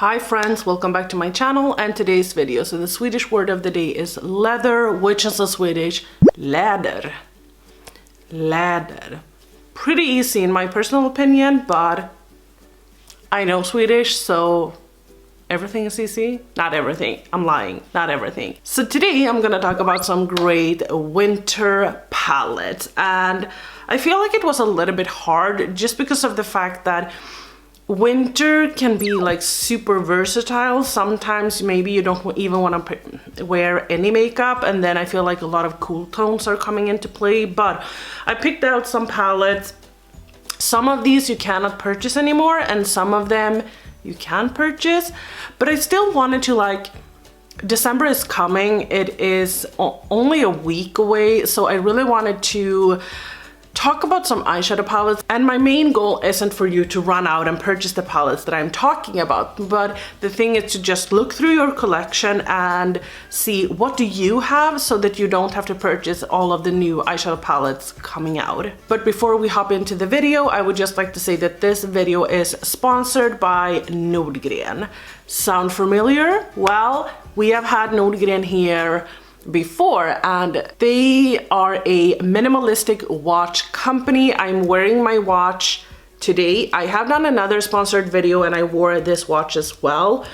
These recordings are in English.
Hi friends, welcome back to my channel and today's video. So the Swedish word of the day is leather, which is a Swedish läder. Läder. Pretty easy in my personal opinion, but I know Swedish, so everything is easy. Not everything, I'm lying, not everything. So today I'm gonna talk about some great winter palettes, and I feel like it was a little bit hard just because of the fact that winter can be like super versatile. Sometimes maybe you don't even want to wear any makeup, and then I feel like a lot of cool tones are coming into play. But I picked out some palettes. Some of these you cannot purchase anymore and some of them you can purchase, but I still wanted to, like, December is coming. It is only a week away, so I really wanted to talk about some eyeshadow palettes, and my main goal isn't for you to run out and purchase the palettes that I'm talking about, but the thing is to just look through your collection and see what do you have so that you don't have to purchase all of the new eyeshadow palettes coming out. But before we hop into the video, I would just like to say that this video is sponsored by Nordgreen. Sound familiar? Well, we have had Nordgreen here before, and they are a minimalistic watch company. I'm wearing my watch today. I have done another sponsored video and I wore this watch as well.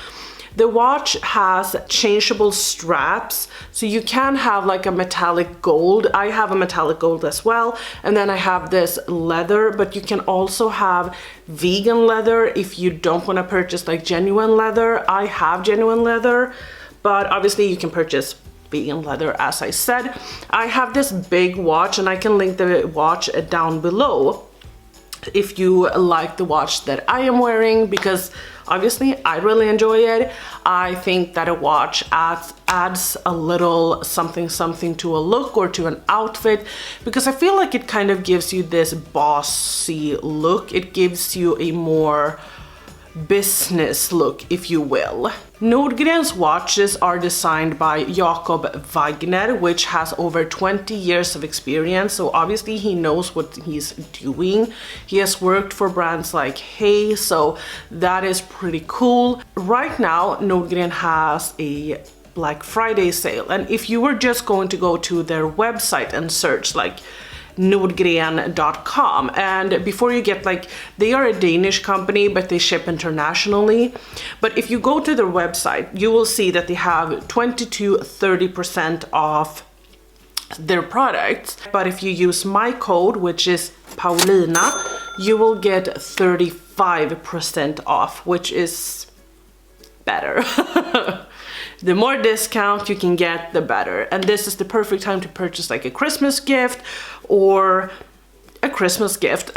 The watch has changeable straps, so you can have like a metallic gold. I have a metallic gold as well, and then I have this leather, but you can also have vegan leather if you don't want to purchase like genuine leather. I have genuine leather, but obviously you can purchase vegan leather, as I said. I have this big watch and I can link the watch down below if you like the watch that I am wearing, because obviously I really enjoy it. I think that a watch adds a little something to a look or to an outfit, because I feel like it kind of gives you this bossy look. It gives you a more business look, if you will. Nordgreen's watches are designed by Jakob Wagner, which has over 20 years of experience, so obviously he knows what he's doing. He has worked for brands like Hey, so that is pretty cool. Right now, Nordgreen has a Black Friday sale, and if you were just going to go to their website and search like Nordgreen.com, and before you get, like, they are a Danish company but they ship internationally, but if you go to their website you will see that they have 20 to 30% off their products, but if you use my code, which is Paulina, you will get 35% off, which is better. The more discount you can get, the better. And this is the perfect time to purchase like a Christmas gift or a Christmas gift.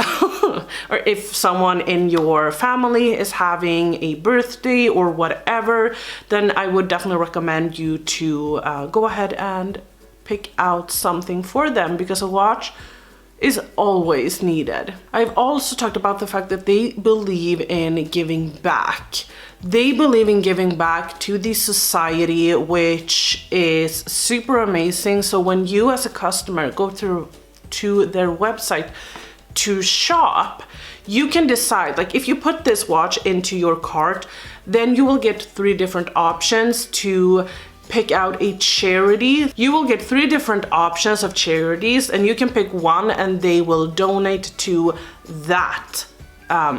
Or if someone in your family is having a birthday or whatever, then I would definitely recommend you to go ahead and pick out something for them, because a watch is always needed. I've also talked about the fact that they believe in giving back. They believe in giving back to the society, which is super amazing. So when you as a customer go through to their website to shop, you can decide, like, if you put this watch into your cart, then you will get 3 different options to pick out a charity. You will get 3 different options of charities, and you can pick one and they will donate to that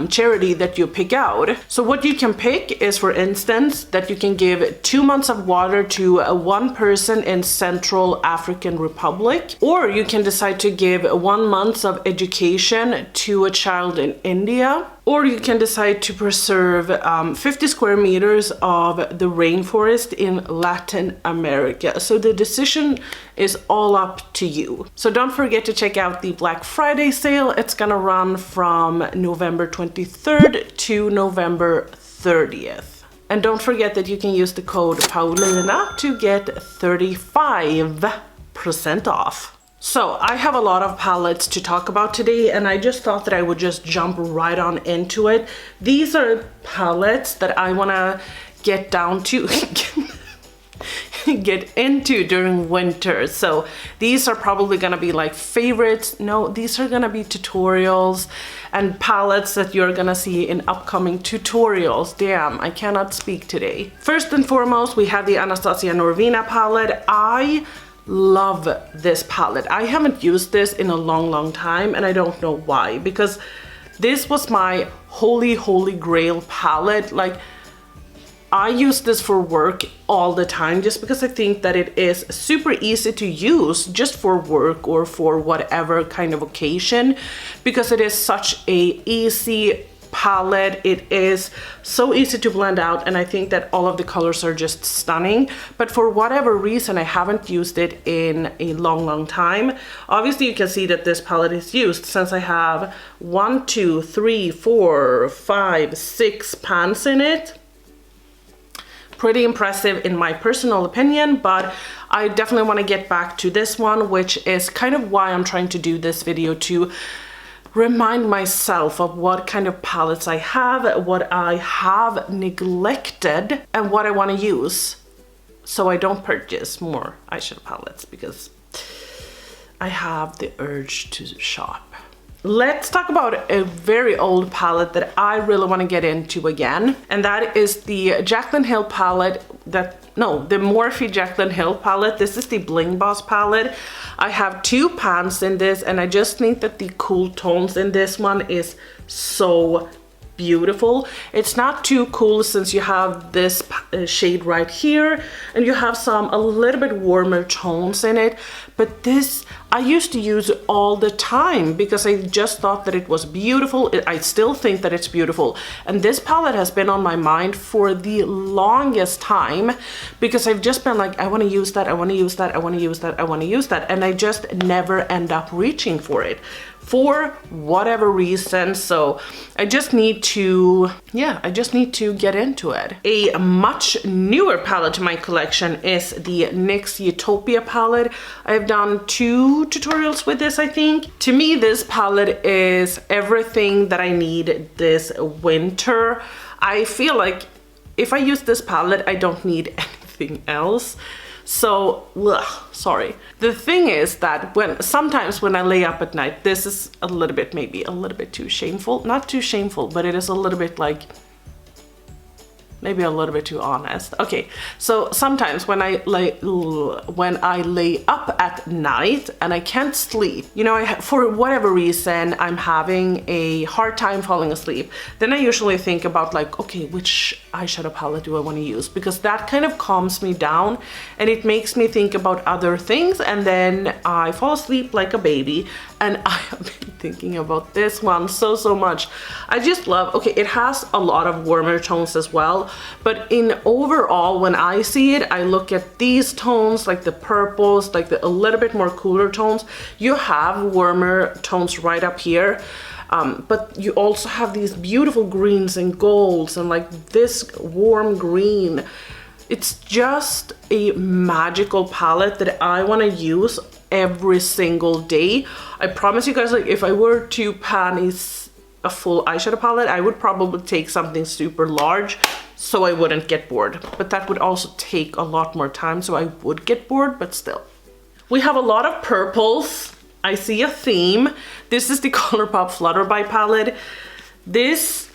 charity that you pick out. So what you can pick is, for instance, that you can give 2 months of water to one person in Central African Republic, or you can decide to give 1 month of education to a child in India, or you can decide to preserve 50 square meters of the rainforest in Latin America. So the decision is all up to you. So don't forget to check out the Black Friday sale. It's gonna run from November 23rd to November 30th. And don't forget that you can use the code Paulina to get 35% off. So I have a lot of palettes to talk about today, and I just thought that I would just jump right on into it. These are palettes that I want to get down to. get into during winter. So these are probably gonna be like favorites. No, these are gonna be tutorials and palettes that you're gonna see in upcoming tutorials. Damn, I cannot speak today. First and foremost, we have the Anastasia Norvina palette. I love this palette. I haven't used this in a long time, and I don't know why, because this was my holy grail palette. Like, I use this for work all the time just because I think that it is super easy to use just for work or for whatever kind of occasion, because it is such a easy palette. It is so easy to blend out, and I think that all of the colors are just stunning. But for whatever reason, I haven't used it in a long time. Obviously, you can see that this palette is used since I have 1, 2, 3, 4, 5, 6 pans in it. Pretty impressive in my personal opinion, but I definitely want to get back to this one, which is kind of why I'm trying to do this video, to remind myself of what kind of palettes I have, what I have neglected, and what I want to use, so I don't purchase more eyeshadow palettes because I have the urge to shop. Let's talk about a very old palette that I really want to get into again, and that is the Jaclyn Hill palette. The Morphe Jaclyn Hill palette. This is the Bling Boss palette. I have 2 pans in this, and I just think that the cool tones in this one is so beautiful. It's not too cool since you have this shade right here, and you have some a little bit warmer tones in it, but this I used to use it all the time because I just thought that it was beautiful. I still think that it's beautiful, and this palette has been on my mind for the longest time because I've just been like, I want to use that, I want to use that, I want to use that, I want to use that, and I just never end up reaching for it for whatever reason. So I just need to, get into it. A much newer palette to my collection is the NYX Utopia palette. I've done 2 tutorials with this, I think. To me, this palette is everything that I need this winter. I feel like if I use this palette, I don't need anything else. So, sorry. The thing is that sometimes when I lay up at night, this is a little bit, maybe a little bit too shameful. Not too shameful, but it is a little bit like, maybe a little bit too honest. Okay, so sometimes when I lay up at night and I can't sleep, you know, for whatever reason I'm having a hard time falling asleep, then I usually think about like, okay, which eyeshadow palette do I want to use? Because that kind of calms me down and it makes me think about other things, and then I fall asleep like a baby. And I have been thinking about this one so much. I just love, okay, it has a lot of warmer tones as well, but in overall, when I see it, I look at these tones, like the purples, like a little bit more cooler tones. You have warmer tones right up here, but you also have these beautiful greens and golds and like this warm green. It's just a magical palette that I want to use every single day. I promise you guys, like if I were to pan a full eyeshadow palette, I would probably take something super large so I wouldn't get bored. But that would also take a lot more time, so I would get bored, but still. We have a lot of purples. I see a theme. This is the Colourpop Flutter by palette. This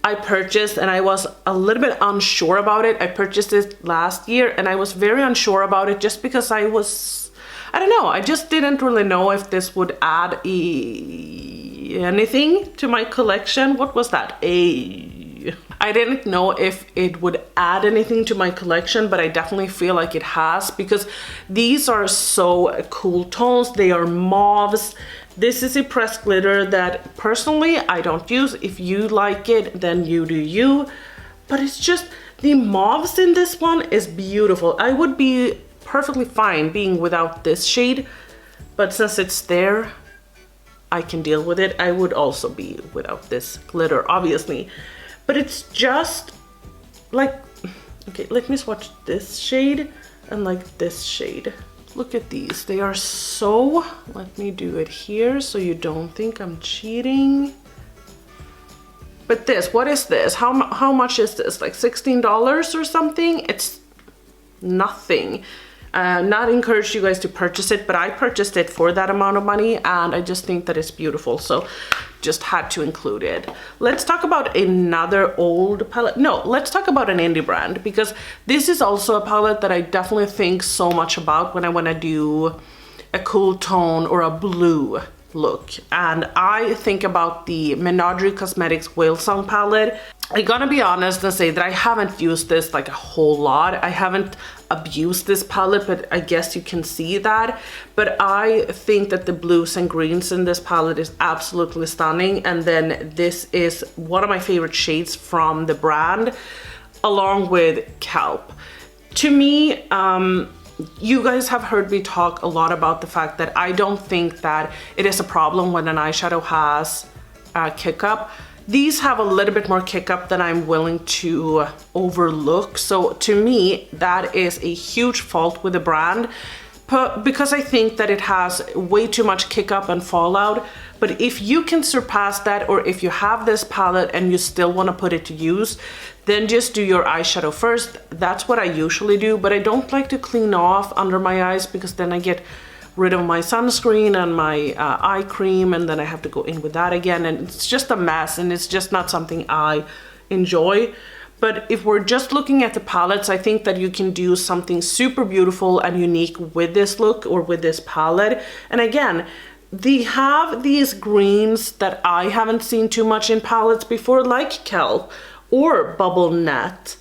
I purchased and I was a little bit unsure about it. I purchased it last year and I was very unsure about it just because I don't know, I just didn't really know if this would add anything to my collection. What was that? I didn't know if it would add anything to my collection, but I definitely feel like it has, because these are so cool tones. They are mauves. This is a pressed glitter that personally I don't use. If you like it, then you do you. But it's just, the mauves in this one is beautiful. I would be perfectly fine being without this shade, but since it's there, I can deal with it. I would also be without this glitter, obviously. But it's just like, okay, let me swatch this shade and like this shade. Look at these, they are so, let me do it here so you don't think I'm cheating. But this, what is this? How much is this? Like $16 or something? It's nothing. Not encourage you guys to purchase it, but I purchased it for that amount of money, and I just think that it's beautiful, so just had to include it. Let's talk about another old palette. No, let's talk about an indie brand, because this is also a palette that I definitely think so much about when I want to do a cool tone or a blue look, and I think about the Menagerie Cosmetics Walesong palette. I'm gonna be honest and say that I haven't used this like a whole lot. I haven't abused this palette, but I guess you can see that. But I think that the blues and greens in this palette is absolutely stunning, and then this is one of my favorite shades from the brand, along with Kelp. To me, you guys have heard me talk a lot about the fact that I don't think that it is a problem when an eyeshadow has a kick up. These have a little bit more kick up than I'm willing to overlook. So to me, that is a huge fault with the brand, because I think that it has way too much kick up and fallout. But if you can surpass that, or if you have this palette and you still want to put it to use, then just do your eyeshadow first. That's what I usually do, but I don't like to clean off under my eyes, because then I get rid of my sunscreen and my eye cream, and then I have to go in with that again, and it's just a mess, and it's just not something I enjoy. But if we're just looking at the palettes, I think that you can do something super beautiful and unique with this look or with this palette. And again, they have these greens that I haven't seen too much in palettes before, like Kelp or Bubble Net.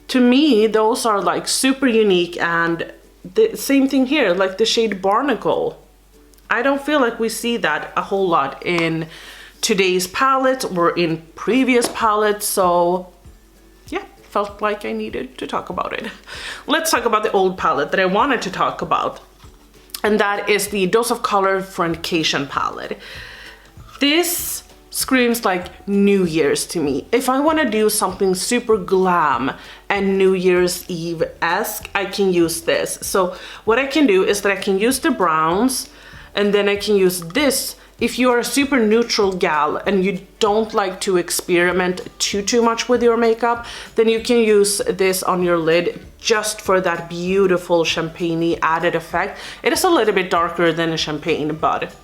To me, those are like super unique, and the same thing here, like the shade Barnacle. I don't feel like we see that a whole lot in today's palettes or in previous palettes, so yeah, felt like I needed to talk about it. Let's talk about the old palette that I wanted to talk about, and that is the Dose of Color Friendcation palette. This screams like New Year's to me. If I want to do something super glam and New Year's Eve-esque, I can use this. So what I can do is that I can use the browns, and then I can use this. If you are a super neutral gal and you don't like to experiment too much with your makeup, then you can use this on your lid just for that beautiful champagne-y added effect. It is a little bit darker than a champagne, but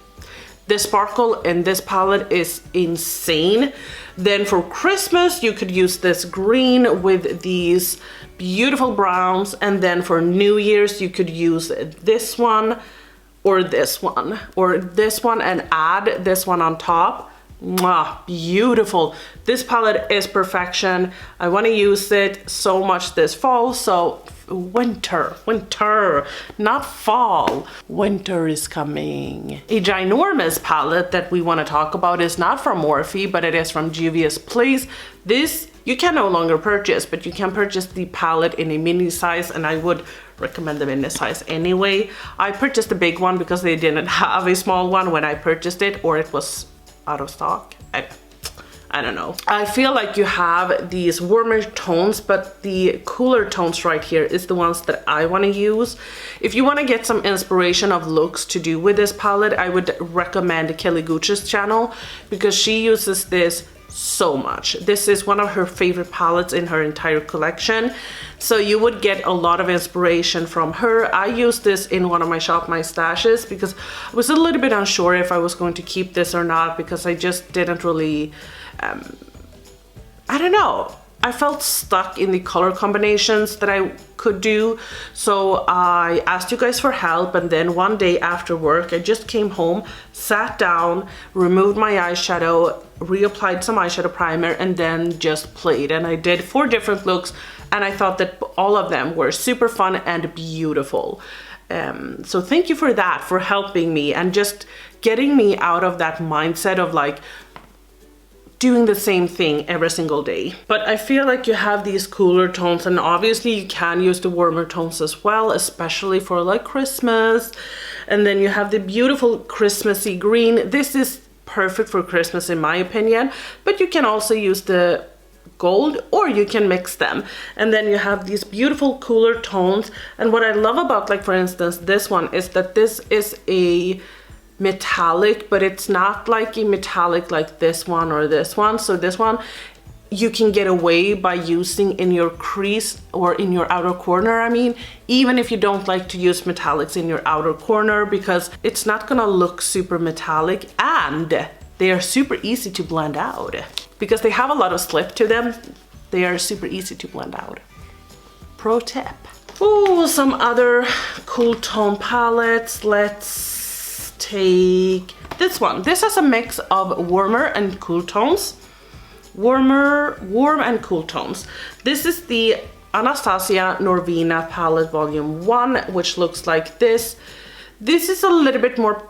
the sparkle in this palette is insane. Then for Christmas, you could use this green with these beautiful browns. And then for New Year's, you could use this one or this one or this one and add this one on top. Mwah, beautiful. This palette is perfection. I want to use it so much this fall, so winter, not fall. Winter is coming. A ginormous palette that we want to talk about is not from Morphe, but it is from Juvias Place. This you can no longer purchase, but you can purchase the palette in a mini size, and I would recommend the mini size anyway. I purchased the big one because they didn't have a small one when I purchased it, or it was out of stock. I don't know. I feel like you have these warmer tones, but the cooler tones right here is the ones that I want to use. If you want to get some inspiration of looks to do with this palette, I would recommend Kelly Gooch's channel, because she uses this so much. This is one of her favorite palettes in her entire collection, so you would get a lot of inspiration from her. I used this in one of my Shop My Stashes because I was a little bit unsure if I was going to keep this or not, because I just didn't really I don't know, I felt stuck in the color combinations that I could do. So I asked you guys for help, and then one day after work I just came home, sat down, removed my eyeshadow, reapplied some eyeshadow primer, and then just played. And I did 4 different looks, and I thought that all of them were super fun and beautiful. So thank you for that, for helping me and just getting me out of that mindset of like doing the same thing every single day. But I feel like you have these cooler tones, and obviously you can use the warmer tones as well, especially for like Christmas. And then you have the beautiful Christmassy green. This is perfect for Christmas in my opinion, but you can also use the gold, or you can mix them. And then you have these beautiful cooler tones. And what I love about, like for instance this one, is that this is a metallic, but it's not like a metallic like this one or this one. So this one you can get away by using in your crease or in your outer corner, I mean, even if you don't like to use metallics in your outer corner, because it's not gonna look super metallic, and they are super easy to blend out. Because they have a lot of slip to them, they are super easy to blend out. Pro tip. Oh, some other cool tone palettes. Let's take this one. This is a mix of warmer and cool tones. Warm and cool tones. This is the Anastasia Norvina palette volume 1, which looks like this. This is a little bit more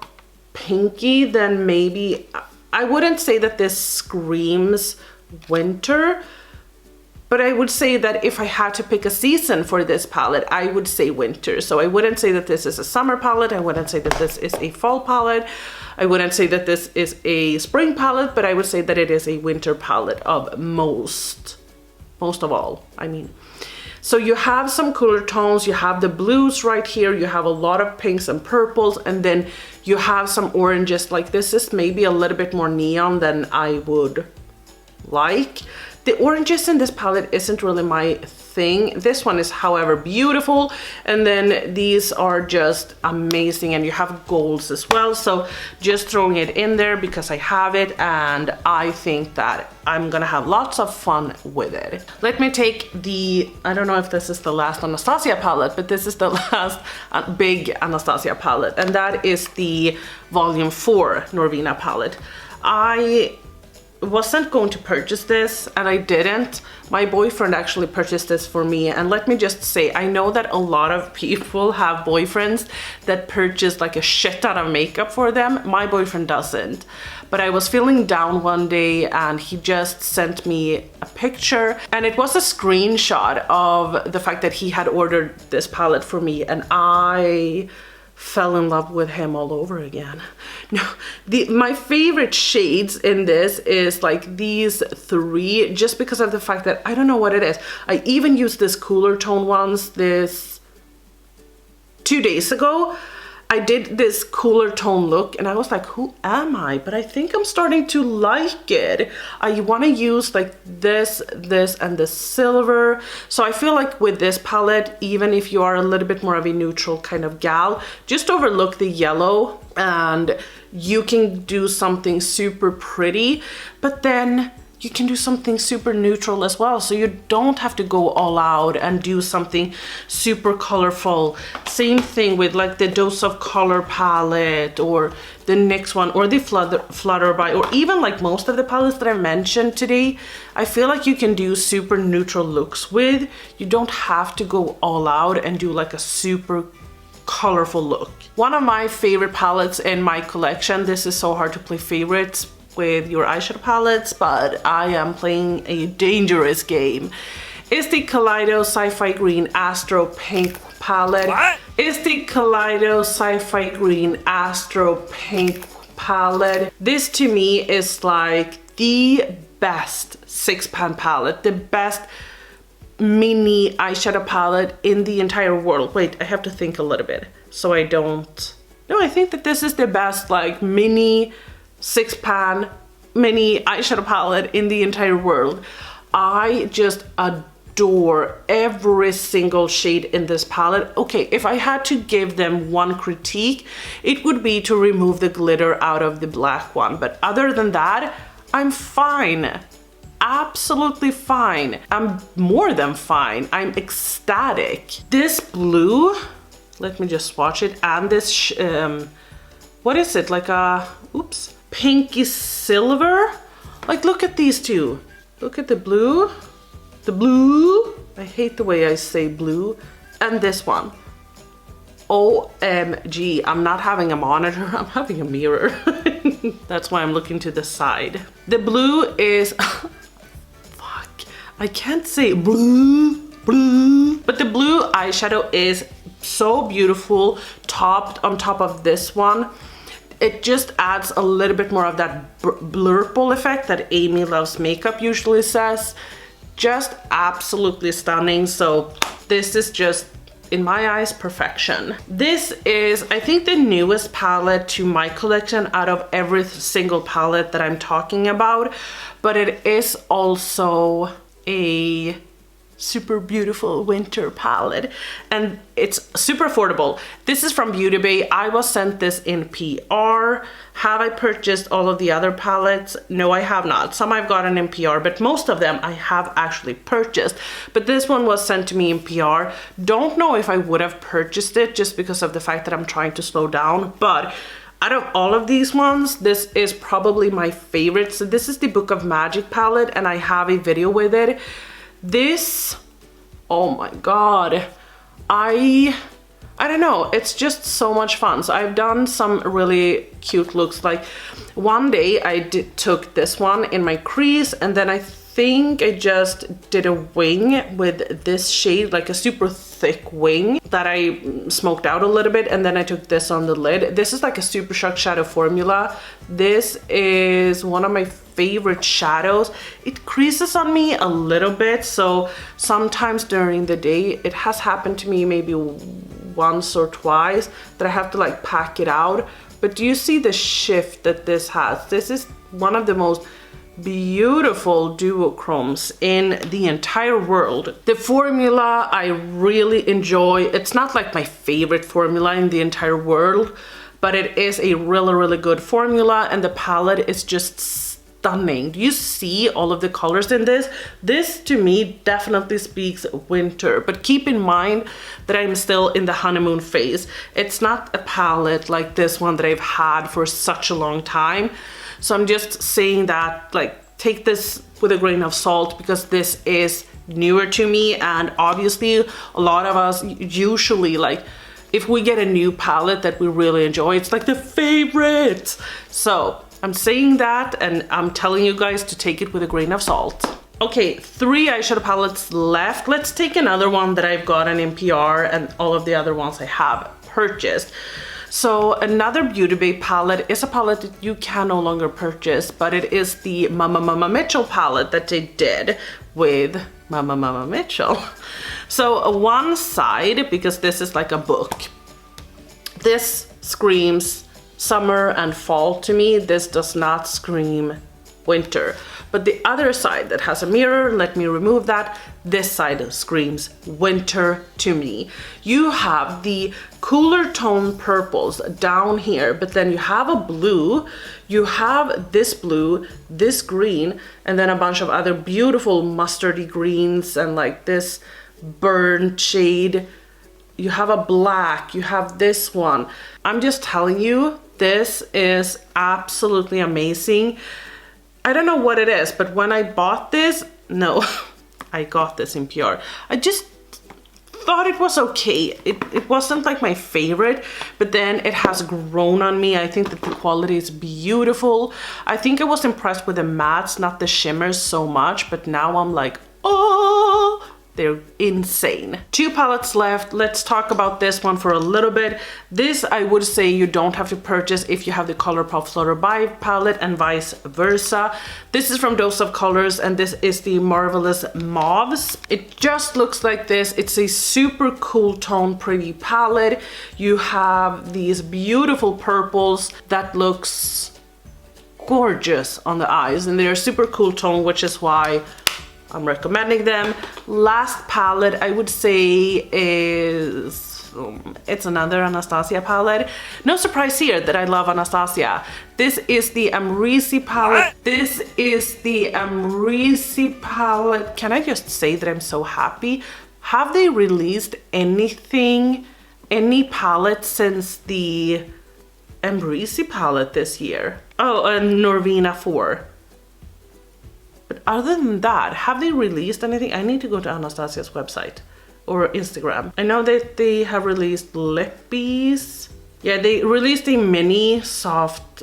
pinky than maybe, I wouldn't say that this screams winter, but I would say that if I had to pick a season for this palette, I would say winter. So I wouldn't say that this is a summer palette. I wouldn't say that this is a fall palette. I wouldn't say that this is a spring palette, but I would say that it is a winter palette of most of all, I mean. So you have some cooler tones, you have the blues right here, you have a lot of pinks and purples, and then you have some oranges. Like this is maybe a little bit more neon than I would like. The oranges in this palette isn't really my thing. This one is, however, beautiful. And then these are just amazing. And you have golds as well. So just throwing it in there because I have it. And I think that I'm gonna have lots of fun with it. Let me take the, I don't know if this is the last Anastasia palette, but this is the last big Anastasia palette. And that is the volume 4 Norvina palette. I wasn't going to purchase this, and I didn't. My boyfriend actually purchased this for me, and let me just say, I know that a lot of people have boyfriends that purchase like a shit ton of makeup for them. My boyfriend doesn't. But I was feeling down one day and he just sent me a picture, and it was a screenshot of the fact that he had ordered this palette for me, and I fell in love with him all over again. No, my favorite shades in this is like these 3, just because of the fact that I don't know what it is. I even used this cooler tone ones this 2 days ago. I did this cooler tone look and I was like, who am I? But I think I'm starting to like it. I want to use like this, and this silver. So I feel like with this palette, even if you are a little bit more of a neutral kind of gal, just overlook the yellow and you can do something super pretty. But then you can do something super neutral as well, so you don't have to go all out and do something super colorful. Same thing with like the Dose of Color palette or the Nyx one or the Flutter by, or even like most of the palettes that I mentioned today. I feel like you can do super neutral looks with. You don't have to go all out and do like a super colorful look. One of my favorite palettes in my collection, this is so hard to play favorites with your eyeshadow palettes, but I am playing a dangerous game. It's the Kaleidos Sci-Fi Green Astro Pink palette. What? It's the Kaleidos Sci-Fi Green Astro Pink palette. This to me is like the best 6-pan palette, the best mini eyeshadow palette in the entire world. Wait, I have to think a little bit so I don't. No, I think that this is the best like mini 6-pan mini eyeshadow palette in the entire world. I just adore every single shade in this palette. Okay, if I had to give them one critique, it would be to remove the glitter out of the black one. But other than that, I'm fine. Absolutely fine. I'm more than fine. I'm ecstatic. This blue, let me just swatch it, and this, what is it? Like a, oops. Pinky silver. Like look at these two. Look at the blue. The blue. I hate the way I say blue. And this one. OMG. I'm not having a monitor. I'm having a mirror. That's why I'm looking to the side. The blue is fuck. I can't say blue. But the blue eyeshadow is so beautiful topped on top of this one. It just adds a little bit more of that blurple effect that Amy Loves Makeup usually says. Just absolutely stunning. So this is just in my eyes, perfection. This is, I think, the newest palette to my collection out of every single palette that I'm talking about, but it is also a super beautiful winter palette, and it's super affordable. This is from Beautybay. I was sent this in PR. Have I purchased all of the other palettes? No, I have not. Some I've gotten in PR, but most of them I have actually purchased. But this one was sent to me in PR. Don't know if I would have purchased it just because of the fact that I'm trying to slow down, but out of all of these ones, this is probably my favorite. So this is the Book of Magic palette, and I have a video with it. This, oh my god, I don't know, it's just so much fun. So I've done some really cute looks. Like one day I took this one in my crease, and then I think I just did a wing with this shade, like a super thick wing that I smoked out a little bit, and then I took this on the lid. This is like a Super Shock shadow formula. This is one of my favorite shadows. It creases on me a little bit, so sometimes during the day, it has happened to me maybe once or twice that I have to like pack it out. But do you see the shift that this has? This is one of the most beautiful duochromes in the entire world. The formula I really enjoy. It's not like my favorite formula in the entire world, but it is a really good formula, and the palette is just stunning. Do you see all of the colors in this? This to me definitely speaks winter, but keep in mind that I'm still in the honeymoon phase. It's not a palette like this one that I've had for such a long time. So I'm just saying that, like, take this with a grain of salt, because this is newer to me, and obviously a lot of us usually, like, if we get a new palette that we really enjoy, it's like the favorite. So I'm saying that, and I'm telling you guys to take it with a grain of salt. Okay, 3 eyeshadow palettes left. Let's take another one that I've gotten in PR and all of the other ones I have purchased. So another Beautybay palette is a palette that you can no longer purchase, but it is the Mmmmitchell palette that they did with Mmmmitchell. So one side, because this is like a book, this screams summer and fall to me. This does not scream winter. But the other side that has a mirror, let me remove that, this side screams winter to me. You have the cooler tone purples down here, but then you have a blue, you have this blue, this green, and then a bunch of other beautiful mustardy greens and like this burnt shade. You have a black, you have this one. I'm just telling you, this is absolutely amazing. I don't know what it is, but when I bought this, no, I got this in PR. I just thought it was okay. It wasn't like my favorite, but then it has grown on me. I think that the quality is beautiful. I think I was impressed with the mattes, not the shimmers so much, but now I'm like, oh, they're insane. 2 palettes left. Let's talk about this one for a little bit. This, I would say you don't have to purchase if you have the Colourpop Flutter by palette and vice versa. This is from Dose of Colors, and this is the Marvelous Mauves. It just looks like this. It's a super cool tone, pretty palette. You have these beautiful purples that looks gorgeous on the eyes, and they're super cool tone, which is why I'm recommending them. Last palette I would say is, it's another Anastasia palette. No surprise here that I love Anastasia. This is the Amrezy palette. This is the Amrezy palette. Can I just say that I'm so happy? Have they released anything, any palette since the Amrezy palette this year? Oh, and Norvina 4. But other than that, have they released anything? I need to go to Anastasia's website or Instagram. I know that they have released lippies. Yeah, they released a mini soft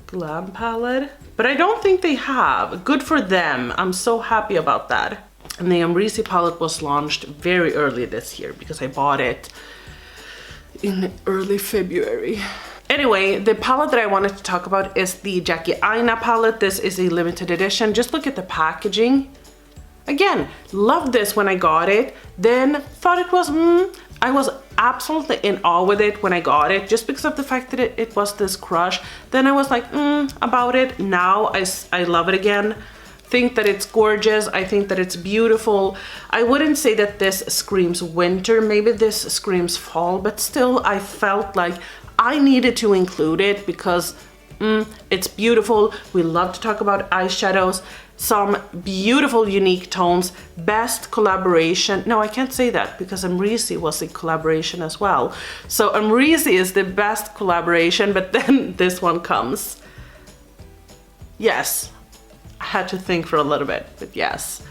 glam palette, but I don't think they have. Good for them. I'm so happy about that. And the Amrezy palette was launched very early this year because I bought it in early February. Anyway, the palette that I wanted to talk about is the Jaclyn Aina palette. This is a limited edition. Just look at the packaging. Again, loved this when I got it, then thought it was, I was absolutely in awe with it when I got it, just because of the fact that it was this crush. Then I was like, about it. Now I love it again. Think that it's gorgeous. I think that it's beautiful. I wouldn't say that this screams winter. Maybe this screams fall, but still I felt like I needed to include it because it's beautiful. We love to talk about eyeshadows. Some beautiful unique tones. Best collaboration. No, I can't say that because Mmmmitchell was a collaboration as well. So Mmmmitchell is the best collaboration, but then this one comes. Yes, I had to think for a little bit, but yes.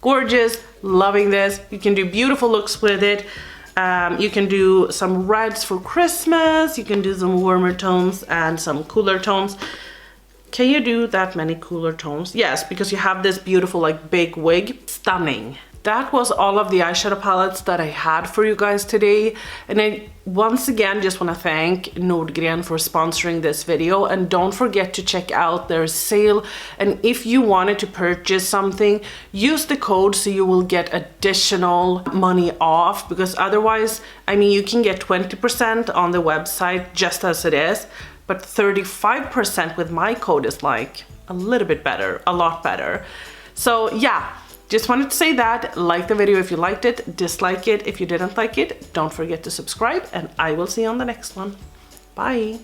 Gorgeous, loving this. You can do beautiful looks with it. You can do some reds for Christmas. You can do some warmer tones and some cooler tones. Can you do that many cooler tones? Yes, because you have this beautiful like big wig. Stunning. That was all of the eyeshadow palettes that I had for you guys today. And I once again just want to thank Nordgreen for sponsoring this video. And don't forget to check out their sale. And if you wanted to purchase something, use the code so you will get additional money off. Because otherwise, I mean, you can get 20% on the website just as it is. But 35% with my code is like a little bit better, a lot better. So yeah. Just wanted to say that. Like the video if you liked it, dislike it if you didn't like it. Don't forget to subscribe, and I will see you on the next one. Bye.